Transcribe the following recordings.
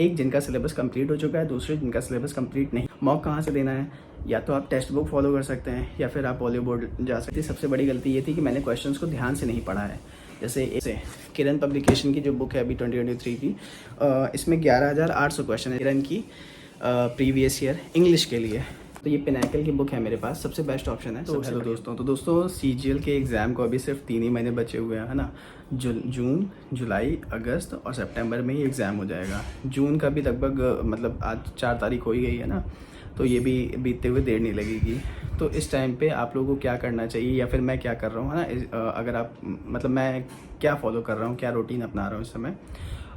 एक जिनका syllabus complete हो चुका है, दूसरे जिनका सिलेबस कंप्लीट नहीं। मॉक कहाँ से देना है? या तो आप टेक्स्ट बुक फॉलो कर सकते हैं या फिर आप बॉलीवुड जा सकते हैं। सबसे बड़ी गलती ये थी कि मैंने क्वेश्चंस को ध्यान से नहीं पढ़ा है। जैसे किरण पब्लिकेशन की जो बुक है अभी 2023 की, इसमें 11,800 क्वेश्चन है किरण की प्रीवियस ईयर इंग्लिश के लिए। तो ये पिनाकल की बुक है मेरे पास, सबसे बेस्ट ऑप्शन है। तो हेलो दोस्तों, CGL के एग्ज़ाम को अभी सिर्फ 3 ही महीने बचे हुए हैं, है ना। जून, जुलाई, अगस्त और सितंबर में ही एग्ज़ाम हो जाएगा। जून का भी लगभग मतलब आज 4 तारीख हो ही गई है ना, तो ये भी बीतते हुए देर नहीं लगेगी। तो इस टाइम पे आप लोगों को क्या करना चाहिए या फिर मैं क्या कर रहा हूँ, है ना। अगर आप मतलब मैं क्या फॉलो कर रहा हूँ, क्या रूटीन अपना रहा हूँ इस समय,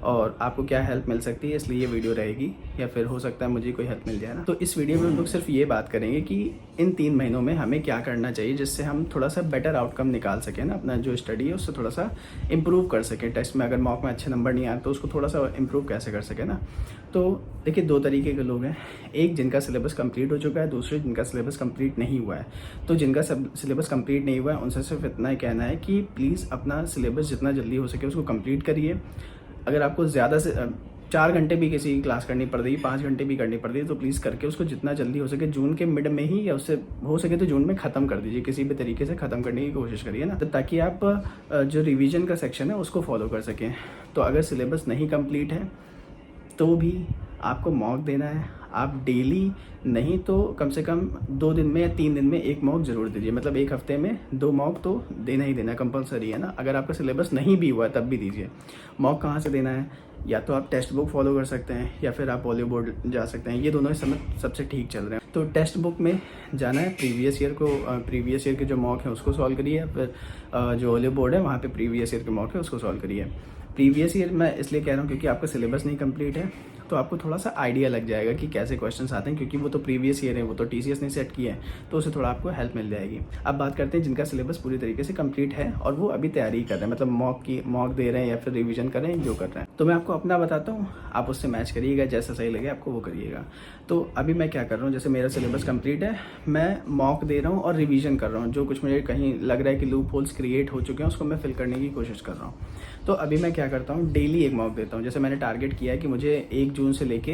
और आपको क्या हेल्प मिल सकती है, इसलिए ये वीडियो रहेगी। या फिर हो सकता है मुझे कोई हेल्प मिल जाए ना। तो इस वीडियो में हम लोग सिर्फ ये बात करेंगे कि इन 3 महीनों में हमें क्या करना चाहिए जिससे हम थोड़ा सा बेटर आउटकम निकाल सकें ना। अपना जो स्टडी है उससे थोड़ा सा इम्प्रूव कर सकें। टेस्ट में अगर मॉक में अच्छे नंबर नहीं आए तो उसको थोड़ा सा इम्प्रूव कैसे कर सकें ना। तो देखिए, 2 तरीके के लोग हैं। एक जिनका सिलेबस कंप्लीट हो चुका है, दूसरे जिनका सिलेबस कंप्लीट नहीं हुआ है। तो जिनका सिलेबस कंप्लीट नहीं हुआ है उनसे सिर्फ इतना ही कहना है कि प्लीज़ अपना सिलेबस जितना जल्दी हो सके उसको कंप्लीट करिए। अगर आपको ज़्यादा से 4 घंटे भी किसी की क्लास करनी पड़ रही है, 5 घंटे भी करनी पड़ रही है, तो प्लीज़ करके उसको जितना जल्दी हो सके जून के मिड में ही, या उससे हो सके तो जून में ख़त्म कर दीजिए। किसी भी तरीके से ख़त्म करने की कोशिश करिए ना, ताकि आप जो रिवीजन का सेक्शन है उसको फॉलो कर सकें। तो अगर सिलेबस नहीं कंप्लीट है तो भी आपको मॉक देना है। आप डेली नहीं तो कम से कम 2 दिन में या 3 दिन में 1 मॉक ज़रूर दीजिए। मतलब 1 हफ्ते में 2 मॉक तो देना ही देना, कंपलसरी है ना। अगर आपका सिलेबस नहीं भी हुआ है तब भी दीजिए। मॉक कहाँ से देना है? या तो आप टेक्स्ट बुक फॉलो कर सकते हैं या फिर आप बॉलीवुड जा सकते हैं। ये दोनों इस समय सबसे ठीक चल रहे हैं। तो टेक्स्ट बुक में जाना है, प्रीवियस ईयर के जो मॉक है उसको सॉल्व करिए, या फिर जो बॉलीवुड है वहाँ पे प्रीवियस ईयर के मॉक है उसको सॉल्व करिए। प्रीवियस ईयर मैं इसलिए कह रहा हूँ क्योंकि आपका सिलेबस नहीं कंप्लीट है, तो आपको थोड़ा सा आइडिया लग जाएगा कि कैसे क्वेश्चंस आते हैं, क्योंकि वो तो प्रीवियस ईयर है, वो तो TCS ने सेट किया है, तो उससे थोड़ा आपको हेल्प मिल जाएगी। अब बात करते हैं जिनका सिलेबस पूरी तरीके से कंप्लीट है और वो अभी तैयारी कर रहे हैं, मतलब मॉक दे रहे हैं या फिर रिवीजन कर रहे हैं, जो कर रहे हैं। तो मैं आपको अपना बताता हूँ, आप उससे मैच करिएगा, जैसा सही लगे आपको वो करिएगा। तो अभी मैं क्या कर रहा हूँ, जैसे मेरा सिलेबस कंप्लीट है, मैं मॉक दे रहा हूँ और रिवीजन कर रहा हूँ। जो कुछ मुझे कहीं लग रहा है कि लूप होल्स क्रिएट हो चुके हैं उसको मैं फिल करने की कोशिश कर रहा हूँ। तो अभी मैं क्या करता हूँ, डेली 1 मॉक देता हूँ। जैसे मैंने टारगेट किया है कि मुझे 1 जून से लेके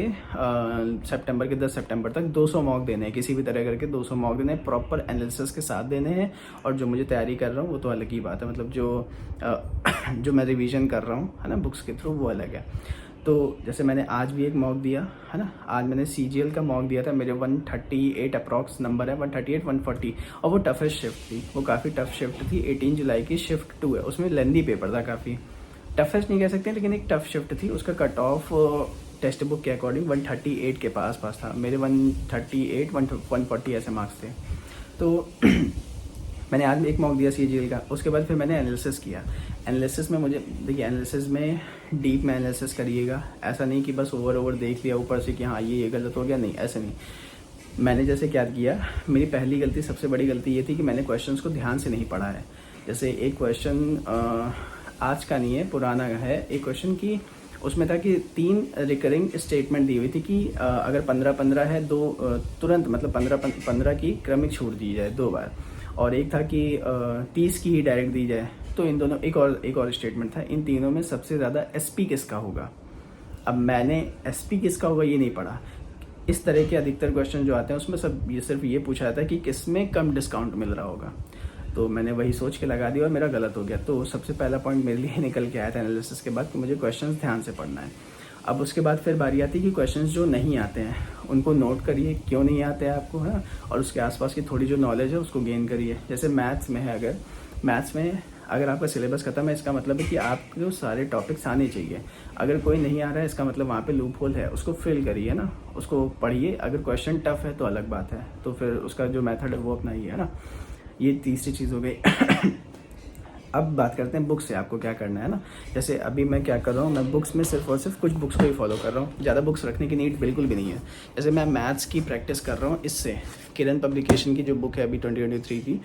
सितंबर के 10 सितंबर तक 200 मॉक देने हैं, किसी भी तरह करके 200 मॉक देने हैं, प्रॉपर एनालिसिस के साथ देने हैं। और जो मुझे तैयारी कर रहा हूँ वो तो अलग ही बात है, मतलब जो मैं रिवीजन कर रहा हूँ, है ना, बुक्स के थ्रू, वो अलग है। तो जैसे मैंने आज भी 1 मॉक दिया, है ना। आज मैंने CGL का मॉक दिया था, मेरे 138 अप्रॉक्स नंबर है, 138 140, और वो टफेस्ट शिफ्ट थी, वो काफ़ी टफ शिफ्ट थी। 18 जुलाई की शिफ्ट 2 है, उसमें लेंदी पेपर था, काफ़ी टफेस्ट नहीं कह सकते लेकिन एक टफ शिफ्ट थी। उसका कट ऑफ टेक्स्ट बुक के अकॉर्डिंग 138 के पास था। मेरे 138 140 ऐसे मार्क्स थे। तो मैंने आज 1 मॉक दिया CGL का। उसके बाद फिर मैंने एनालिसिस किया। एनालिसिस में मुझे देखिए, एनालिसिस में डीप में एनालिसिस करिएगा। ऐसा नहीं कि बस ओवर देख लिया ऊपर से कि हाँ ये गलत हो गया, नहीं, ऐसे नहीं। मैंने जैसे क्या किया, मेरी पहली गलती, सबसे बड़ी गलती ये थी कि मैंने क्वेश्चंस को ध्यान से नहीं पढ़ा है। जैसे एक क्वेश्चन आज का नहीं है, पुराना है। एक क्वेश्चन की उसमें था कि 3 रिकरिंग स्टेटमेंट दी हुई थी कि अगर 15-15 है, 2 तुरंत मतलब 15-15 की क्रमिक छूट दी जाए 2 बार, और एक था कि 30 की ही डायरेक्ट दी जाए। तो इन दोनों, एक और स्टेटमेंट था। इन तीनों में सबसे ज़्यादा SP किसका होगा? अब मैंने SP किसका होगा ये नहीं पढ़ा। इस तरह के अधिकतर क्वेश्चन जो आते हैं उसमें सिर्फ ये पूछा जाता है कि किस में कम डिस्काउंट मिल रहा होगा। तो मैंने वही सोच के लगा दिया और मेरा गलत हो गया। तो सबसे पहला पॉइंट मेरे लिए निकल के आया था एनालिसिस के बाद कि मुझे क्वेश्चंस ध्यान से पढ़ना है। अब उसके बाद फिर बारी आती है कि क्वेश्चंस जो नहीं आते हैं उनको नोट करिए, क्यों नहीं आते हैं आपको, है ना। और उसके आसपास की थोड़ी जो नॉलेज है उसको गेन करिए। जैसे मैथ्स में है, अगर मैथ्स में अगर आपका सिलेबस खत्म है, इसका मतलब है कि आपको सारे टॉपिक्स आने चाहिए। अगर कोई नहीं आ रहा है, इसका मतलब वहाँ पे लूप होल है, उसको फिल करिए ना, उसको पढ़िए। अगर क्वेश्चन टफ है तो अलग बात है, तो फिर उसका जो मेथड है वो अपनाइए, है ना। ये तीसरी चीज़ हो गई। अब बात करते हैं बुक से आपको क्या करना है ना। जैसे अभी मैं क्या कर रहा हूँ, मैं बुक्स में सिर्फ और सिर्फ कुछ बुक्स को ही फॉलो कर रहा हूँ। ज़्यादा बुक्स रखने की नीड बिल्कुल भी नहीं है। जैसे मैं मैथ्स की प्रैक्टिस कर रहा हूँ इससे, किरण पब्लिकेशन की जो बुक है अभी 2023 की,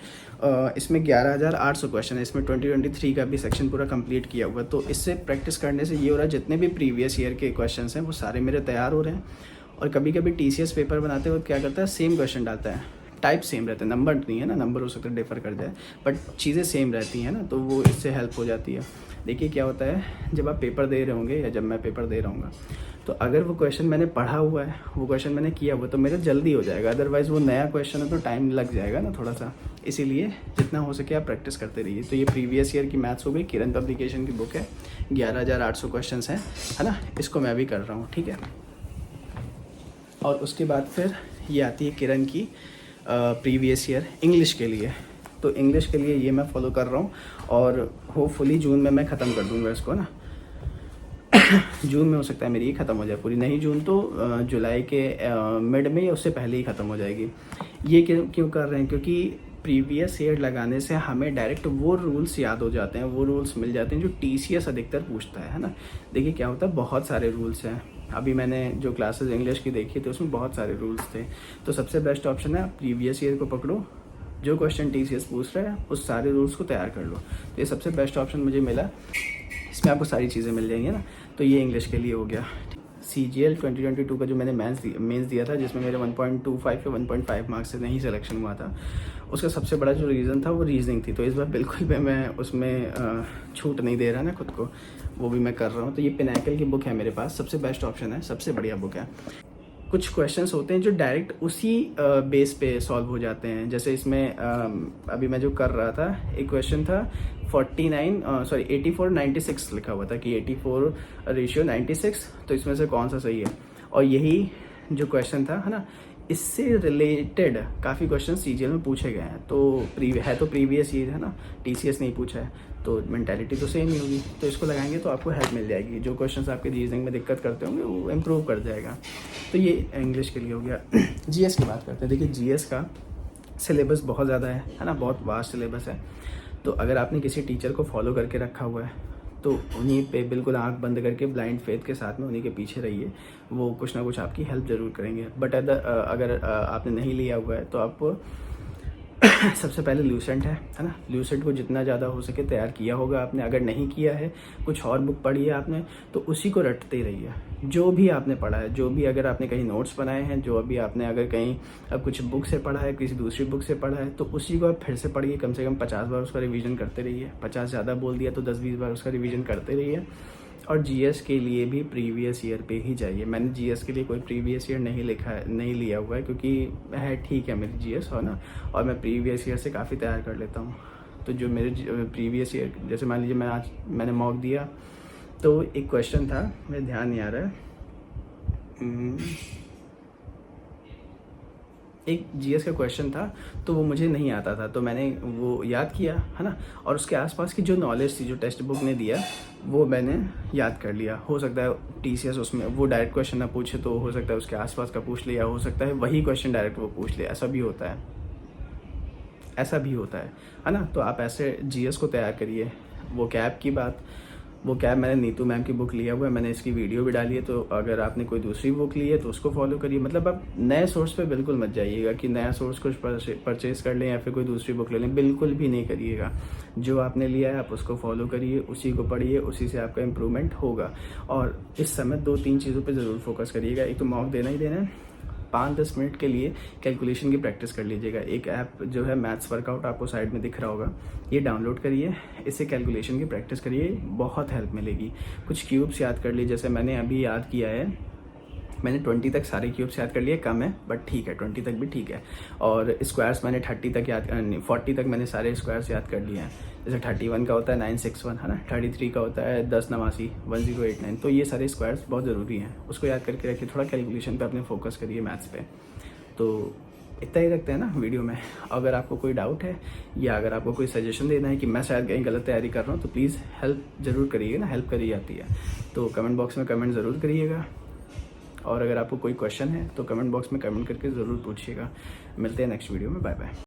इसमें 11,800 क्वेश्चन है। इसमें 2023 का भी सेक्शन पूरा कंप्लीट किया हुआ है। तो इससे प्रैक्टिस करने से ये हो रहा है, जितने भी प्रीवियस ईयर के क्वेश्चन हैं वो सारे मेरे तैयार हो रहे हैं। और कभी कभी TCS पेपर बनाते वक्त क्या करता है, सेम क्वेश्चन डालता है, टाइप सेम रहते हैं, नंबर नहीं है ना, नंबर हो सकता है डिफर कर जाए, बट चीज़ें सेम रहती हैं ना, तो वो इससे हेल्प हो जाती है। देखिए क्या होता है, जब आप पेपर दे रहे होंगे या जब मैं पेपर दे रहा हूँ तो अगर वो क्वेश्चन मैंने पढ़ा हुआ है, वो क्वेश्चन मैंने किया हुआ, तो मेरा जल्दी हो जाएगा। अदरवाइज़ वो नया क्वेश्चन है तो टाइम लग जाएगा ना थोड़ा सा। इसीलिए जितना हो सके आप प्रैक्टिस करते रहिए। तो ये प्रीवियस ईयर की मैथ्स हो गई, किरण पब्लिकेशन की बुक है, 11,800 क्वेश्चन हैं, है ना। इसको मैं भी कर रहा हूँ, ठीक है। और उसके बाद फिर ये आती है किरण की प्रीवियस ईयर इंग्लिश के लिए। तो इंग्लिश के लिए ये मैं फॉलो कर रहा हूँ और होपफुली जून में मैं ख़त्म कर दूँगा इसको ना। जून में हो सकता है मेरी ये ख़त्म हो जाए पूरी, नहीं जून तो जुलाई के मिड में या उससे पहले ही ख़त्म हो जाएगी। ये क्यों कर रहे हैं, क्योंकि प्रीवियस ईयर लगाने से हमें डायरेक्ट वो रूल्स याद हो जाते हैं, वो रूल्स मिल जाते हैं जो TCS अधिकतर पूछता है ना। देखिए क्या होता है, बहुत सारे रूल्स हैं। अभी मैंने जो क्लासेस इंग्लिश की देखी थी उसमें बहुत सारे रूल्स थे। तो सबसे बेस्ट ऑप्शन है आप प्रीवियस ईयर को पकड़ो, जो क्वेश्चन TCS पूछ रहा है उस सारे रूल्स को तैयार कर लो। तो ये सबसे बेस्ट ऑप्शन मुझे मिला, इसमें आपको सारी चीज़ें मिल जाएंगी ना। तो ये इंग्लिश के लिए हो गया। CGL 2022 का जो मैंने मेंस दिया था, जिसमें मेरे 1.25 या 1.5 मार्क्स से नहीं सिलेक्शन हुआ था, उसका सबसे बड़ा जो रीज़न था वो रीजनिंग थी। तो इस बार बिल्कुल भी मैं उसमें छूट नहीं दे रहा ना खुद को, वो भी मैं कर रहा हूँ। तो ये पिनाकल की बुक है मेरे पास, सबसे बेस्ट ऑप्शन है, सबसे बढ़िया बुक है। कुछ क्वेश्चंस होते हैं जो डायरेक्ट उसी बेस पे सॉल्व हो जाते हैं। जैसे इसमें अभी मैं जो कर रहा था, एक क्वेश्चन था 84/96 लिखा हुआ था कि 84:96, तो इसमें से कौन सा सही है। और यही जो क्वेश्चन था, है ना, इससे रिलेटेड काफ़ी क्वेश्चन CGL में पूछे गए हैं। तो प्रीवियस ईयर है ना, TCS नहीं पूछा है, तो मेंटालिटी तो सेम ही होगी। तो इसको लगाएंगे तो आपको हेल्प मिल जाएगी। जो क्वेश्चंस आपके रीजनिंग में दिक्कत करते होंगे वो इम्प्रूव कर जाएगा। तो ये इंग्लिश के लिए हो गया। GS की बात करते हैं। देखिए GS का सिलेबस बहुत ज़्यादा है ना, बहुत वास्ट सिलेबस है। तो अगर आपने किसी टीचर को फॉलो करके रखा हुआ है तो उन्हीं पे बिल्कुल आंख बंद करके ब्लाइंड फेथ के साथ में उन्हीं के पीछे रहिए, वो कुछ ना कुछ आपकी हेल्प ज़रूर करेंगे। बट अगर आपने नहीं लिया हुआ है तो आप सबसे पहले ल्यूसेंट है ना, ल्यूसेंट को जितना ज़्यादा हो सके तैयार किया होगा आपने। अगर नहीं किया है, कुछ और बुक पढ़ी है आपने, तो उसी को रटते रहिए। जो भी आपने पढ़ा है, जो भी अगर आपने कहीं नोट्स बनाए हैं, जो अभी आपने अगर कहीं अब कुछ बुक से पढ़ा है, किसी दूसरी बुक से पढ़ा है, तो उसी को आप फिर से पढ़िए। कम से कम 50 बार उसका रिवीजन करते रहिए। 50 ज़्यादा बोल दिया तो 10-20 बार उसका रिवीजन करते रहिए। और GS के लिए भी प्रीवियस ईयर पे ही जाइए। मैंने GS के लिए कोई प्रीवियस ईयर नहीं लिया हुआ है, क्योंकि है ठीक है मेरी GS हो ना, और मैं प्रीवियस ईयर से काफ़ी तैयार कर लेता हूँ। तो जो मेरे प्रीवियस ईयर, जैसे मान लीजिए मैंने मॉक दिया, तो एक क्वेश्चन था, मेरे ध्यान नहीं आ रहा है, एक GS का क्वेश्चन था, तो वो मुझे नहीं आता था, तो मैंने वो याद किया, है ना। और उसके आसपास की जो नॉलेज थी, जो टेक्स्ट बुक ने दिया, वो मैंने याद कर लिया। हो सकता है TCS उसमें वो डायरेक्ट क्वेश्चन ना पूछे, तो हो सकता है उसके आसपास का पूछ लिया, हो सकता है वही क्वेश्चन डायरेक्ट वो पूछ लिया। ऐसा भी होता है ना। तो आप ऐसे GS को तैयार करिए। वो कैब मैंने नीतू मैम की बुक लिया हुआ है, मैंने इसकी वीडियो भी डाली है। तो अगर आपने कोई दूसरी बुक ली है तो उसको फॉलो करिए। मतलब आप नए सोर्स पे बिल्कुल मत जाइएगा कि नया सोर्स कुछ परचेज कर लें या फिर कोई दूसरी बुक ले लें, बिल्कुल भी नहीं करिएगा। जो आपने लिया है आप उसको फॉलो करिए, उसी को पढ़िए, उसी से आपका इम्प्रूवमेंट होगा। और इस समय 2-3 चीज़ों पर ज़रूर फोकस करिएगा। एक तो मॉक देना ही देना है, 5-10 मिनट के लिए कैलकुलेशन की प्रैक्टिस कर लीजिएगा। एक ऐप जो है मैथ्स वर्कआउट, आपको साइड में दिख रहा होगा, ये डाउनलोड करिए, इससे कैलकुलेशन की प्रैक्टिस करिए, बहुत हेल्प मिलेगी। कुछ क्यूब्स याद कर लीजिए, जैसे मैंने अभी याद किया है, मैंने 20 तक सारे क्यूब्स याद कर लिए, कम है बट ठीक है, 20 तक भी ठीक है। और स्क्वायर्स मैंने 40 तक मैंने सारे स्क्वायर्स याद कर लिए हैं। जैसे 31 का होता है 961, है ना, 33 का होता है 1089, 1089। तो ये सारे स्क्वायर्स बहुत ज़रूरी हैं, उसको याद करके रखिए। थोड़ा कैलकुलेशन पे अपने फोकस करिए, मैथ्स पे। तो इतना ही रखते हैं ना वीडियो में। अगर आपको कोई डाउट है या अगर आपको कोई सजेशन देना है कि मैं शायद कहीं गलत तैयारी कर रहा हूँ, तो प्लीज़ हेल्प ज़रूर करिएगा ना, हेल्प करी जाती है। तो कमेंट बॉक्स में कमेंट ज़रूर करिएगा। और अगर आपको कोई क्वेश्चन है तो कमेंट बॉक्स में कमेंट करके ज़रूर पूछिएगा। मिलते हैं नेक्स्ट वीडियो में, बाय बाय।